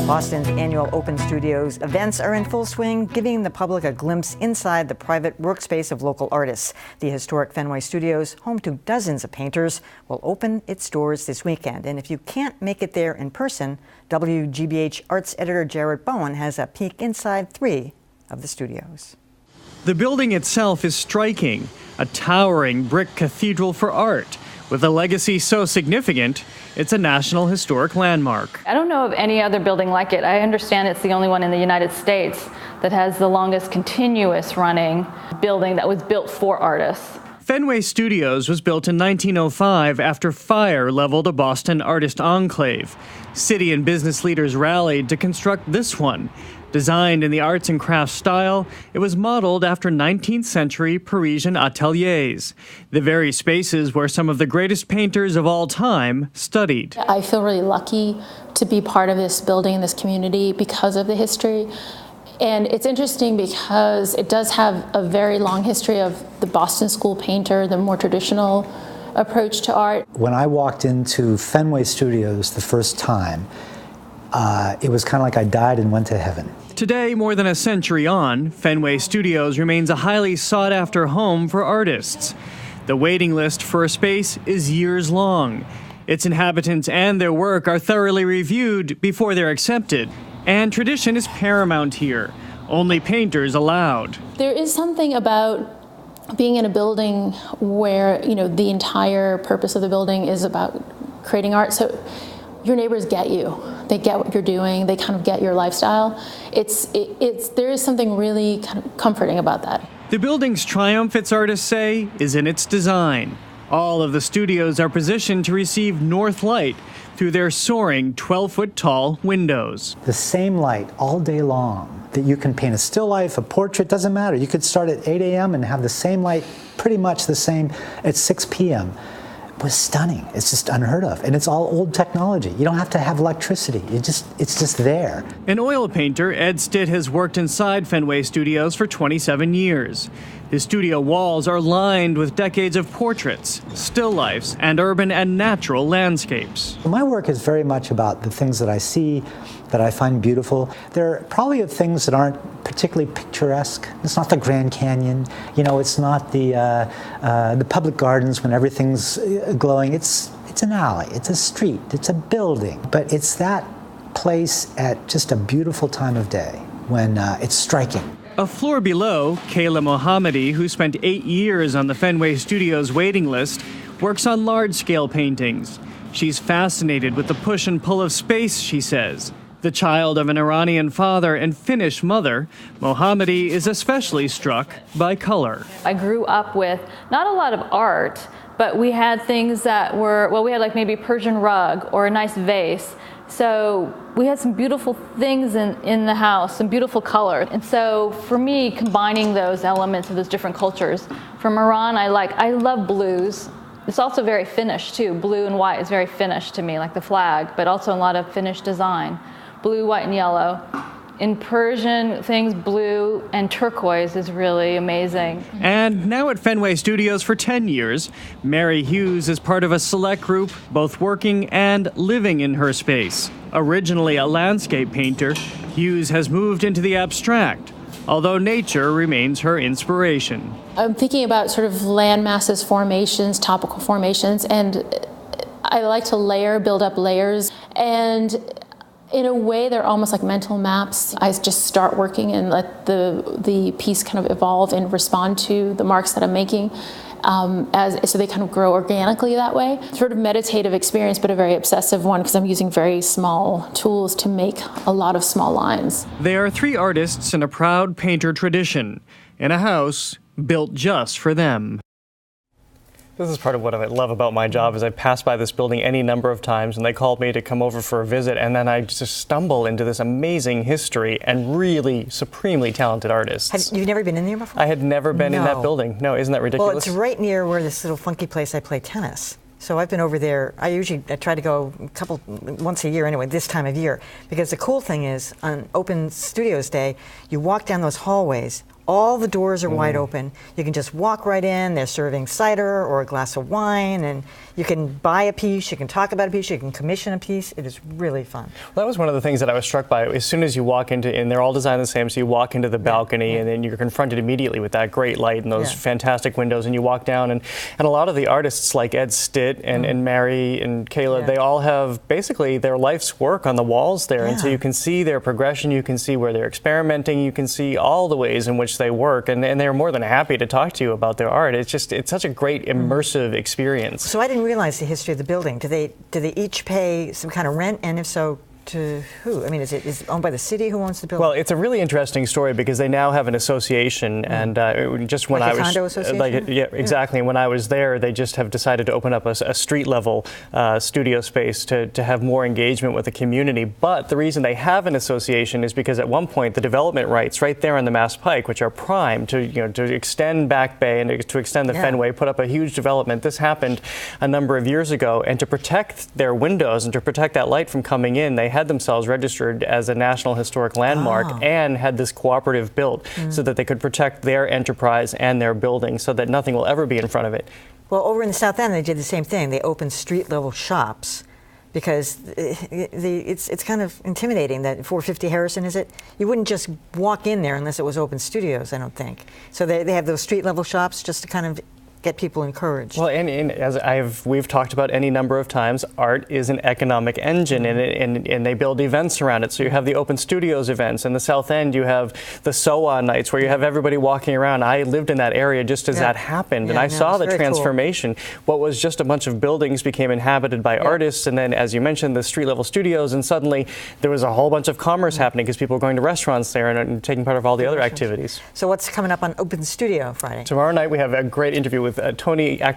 Boston's annual Open Studios events are in full swing, giving the public a glimpse inside the private workspace of local artists. The historic Fenway Studios, home to dozens of painters, will open its doors this weekend. And if you can't make it there in person, WGBH arts editor Jared Bowen has a peek inside 3 of the studios. The building itself is striking, a towering brick cathedral for art. With a legacy so significant, it's a National Historic Landmark. I don't know of any other building like it. I understand it's the only one in the United States that has the longest continuous running building that was built for artists. Fenway Studios was built in 1905 after fire leveled a Boston artist enclave. City and business leaders rallied to construct this one. Designed in the arts and crafts style, it was modeled after 19th century Parisian ateliers, the very spaces where some of the greatest painters of all time studied. I feel really lucky to be part of this building, this community, because of the history. And it's interesting because it does have a very long history of the Boston School painter, the more traditional approach to art. When I walked into Fenway Studios the first time, it was kind of like I died and went to heaven. Today, more than a century on, Fenway Studios remains a highly sought-after home for artists. The waiting list for a space is years long. Its inhabitants and their work are thoroughly reviewed before they're accepted. And tradition is paramount here. Only painters allowed. There is something about being in a building where, the entire purpose of the building is about creating art. So your neighbors get you. They get what you're doing. They kind of get your lifestyle. There is something really kind of comforting about that. The building's triumph, its artists say, is in its design. All of the studios are positioned to receive north light through their soaring 12-foot-tall windows. The same light all day long that you can paint a still life, a portrait, doesn't matter. You could start at 8 a.m. and have the same light, pretty much the same at 6 p.m. It was stunning. It's just unheard of. And it's all old technology. You don't have to have electricity. It's just there. An oil painter, Ed Stitt, has worked inside Fenway Studios for 27 years. His studio walls are lined with decades of portraits, still lifes, and urban and natural landscapes. My work is very much about the things that I see, that I find beautiful. There are probably things that aren't particularly picturesque. It's not the Grand Canyon. It's not the public gardens when everything's glowing. It's an alley. It's a street. It's a building. But it's that place at just a beautiful time of day when it's striking. A floor below, Kayla Mohammadi, who spent 8 years on the Fenway Studios waiting list, works on large-scale paintings. She's fascinated with the push and pull of space, she says. The child of an Iranian father and Finnish mother, Mohammadi is especially struck by color. I grew up with not a lot of art, but we had things that we had like maybe a Persian rug or a nice vase. So we had some beautiful things in the house, some beautiful color. And so for me, combining those elements of those different cultures, from Iran, I love blues. It's also very Finnish too. Blue and white is very Finnish to me, like the flag, but also a lot of Finnish design. Blue, white, and yellow. In Persian things, blue and turquoise is really amazing. And now at Fenway Studios for 10 years, Mary Hughes is part of a select group both working and living in her space. Originally a landscape painter, Hughes has moved into the abstract, although nature remains her inspiration. I'm thinking about sort of land masses, formations, topical formations, and I like to build up layers. And in a way, they're almost like mental maps. I just start working and let the piece kind of evolve and respond to the marks that I'm making, so they kind of grow organically that way. Sort of meditative experience, but a very obsessive one because I'm using very small tools to make a lot of small lines. They are 3 artists in a proud painter tradition, in a house built just for them. This is part of what I love about my job is I pass by this building any number of times and they called me to come over for a visit, and then I just stumble into this amazing history and really supremely talented artists. You've never been in there before? I had never been in that building. No, isn't that ridiculous? Well, it's right near where this little funky place I play tennis. So I've been over there. I try to go once a year anyway, this time of year, because the cool thing is on Open Studios Day, you walk down those hallways, all the doors are wide open. You can just walk right in. They're serving cider or a glass of wine, and You can buy a piece, you can talk about a piece, you can commission a piece. It is really fun. Well, that was one of the things that I was struck by. As soon as you walk into, and they're all designed the same, so you walk into the balcony, and then you're confronted immediately with that great light and those fantastic windows, and you walk down, and a lot of the artists like Ed Stitt and Mary and Kayla, they all have basically their life's work on the walls there, and so you can see their progression, you can see where they're experimenting, you can see all the ways in which they work, and they're more than happy to talk to you about their art. It's such a great immersive experience. So I didn't realize the history of the building. Do they each pay some kind of rent, and if so, to who? I mean, is it owned by the city? Who owns the building? Well, it's a really interesting story because they now have an association, and just when like I was condo association? Exactly. And when I was there, they just have decided to open up a street level studio space to have more engagement with the community. But the reason they have an association is because at one point the development rights right there on the Mass Pike, which are prime to extend Back Bay and to extend the Fenway, put up a huge development. This happened a number of years ago, and to protect their windows and to protect that light from coming in, they had themselves registered as a National Historic Landmark and had this cooperative built so that they could protect their enterprise and their building so that nothing will ever be in front of it. Well, over in the South End, they did the same thing. They opened street-level shops because it's kind of intimidating that 450 Harrison, is it? You wouldn't just walk in there unless it was open studios, I don't think. So they have those street-level shops just to kind of get people encouraged. Well, and as we've talked about any number of times, art is an economic engine, and they build events around it. So you have the Open Studios events. In the South End, you have the SOA nights where you have everybody walking around. I lived in that area just as that happened, and I saw the transformation. Cool. What was just a bunch of buildings became inhabited by artists, and then, as you mentioned, the street-level studios, and suddenly there was a whole bunch of commerce happening because people were going to restaurants there and taking part of all the other activities. So what's coming up on Open Studio Friday? Tomorrow night we have a great interview with actor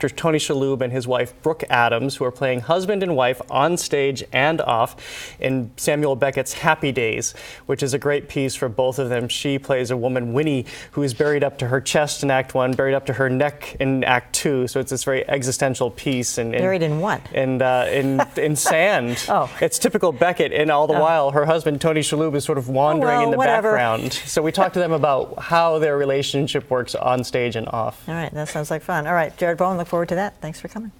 Tony Shalhoub and his wife Brooke Adams, who are playing husband and wife on stage and off in Samuel Beckett's Happy Days, which is a great piece for both of them. She plays a woman, Winnie, who is buried up to her chest in Act 1, buried up to her neck in Act 2. So it's this very existential piece. Buried in what? In sand. It's typical Beckett, and all the while her husband Tony Shalhoub is sort of wandering in the background. So we talked to them about how their relationship works on stage and off. All right, that sounds like fun. All right, Jared Bowen, look forward to that. Thanks for coming.